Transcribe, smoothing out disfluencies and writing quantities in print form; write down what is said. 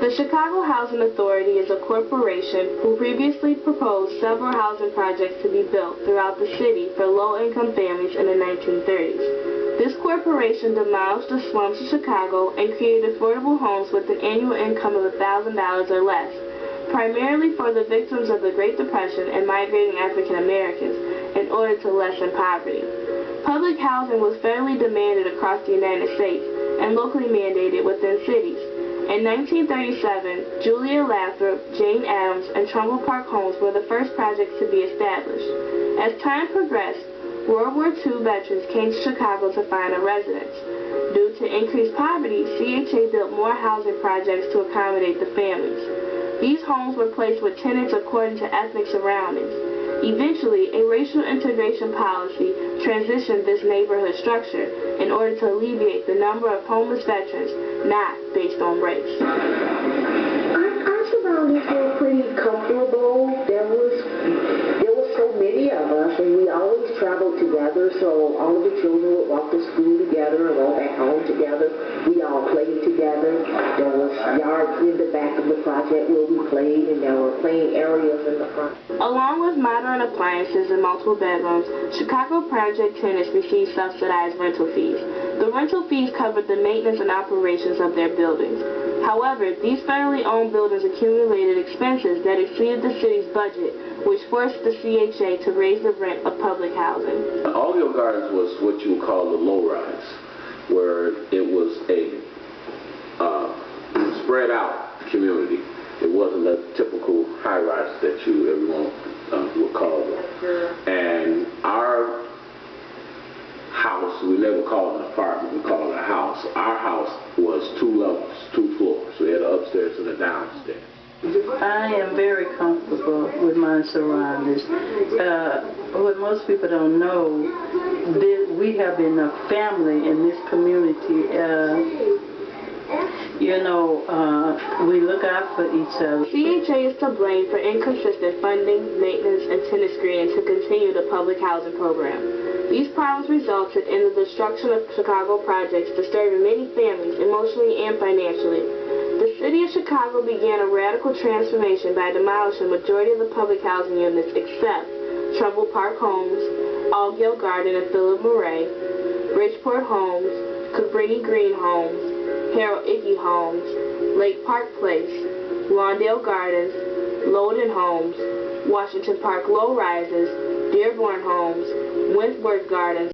The Chicago Housing Authority is a corporation who previously proposed several housing projects to be built throughout the city for low-income families in the 1930s. This corporation demolished the slums of Chicago and created affordable homes with an annual income of $1,000 or less, primarily for the victims of the Great Depression and migrating African Americans in order to lessen poverty. Public housing was federally demanded across the United States and locally mandated within cities. In 1937, Julia Lathrop, Jane Addams, and Trumbull Park Homes were the first projects to be established. As time progressed, World War II veterans came to Chicago to find a residence. Due to increased poverty, CHA built more housing projects to accommodate the families. These homes were placed with tenants according to ethnic surroundings. Eventually, a racial integration policy transitioned this neighborhood structure in order to alleviate the number of homeless veterans, not based on race. Our surroundings were pretty comfortable. There was so many of us, and we always traveled together, so all of the children would walk to school together and go back home together. We all played together. There was yards in the back of the project where we played, and there were playing areas in the front. Along with modern appliances and multiple bedrooms, Chicago project tenants received subsidized rental fees. The rental fees covered the maintenance and operations of their buildings. However, these federally owned buildings accumulated expenses that exceeded the city's budget, which forced the CHA to raise the rent of public housing. Audio Gardens was what you would call the low-rise, where it was a spread out community. It wasn't a typical high-rise that everyone would call it. And our house, we never called it an apartment, we called it a house. Our house was 2 levels, 2 floors. We had an upstairs and a downstairs. I am very comfortable with my surroundings. What most people don't know, we have been a family in this community. We look out for each other. CHA is to blame for inconsistent funding, maintenance, and tenant screening to continue the public housing program. These problems resulted in the destruction of Chicago projects, disturbing many families emotionally and financially. The city of Chicago began a radical transformation by demolishing the majority of the public housing units except Trumbull Park Homes, Allgale Garden and Philip Murray, Bridgeport Homes, Cabrini Green Homes, Harold Ickey Homes, Lake Park Place, Lawndale Gardens, Loden Homes, Washington Park Low Rises, Dearborn Homes, Wentworth Gardens,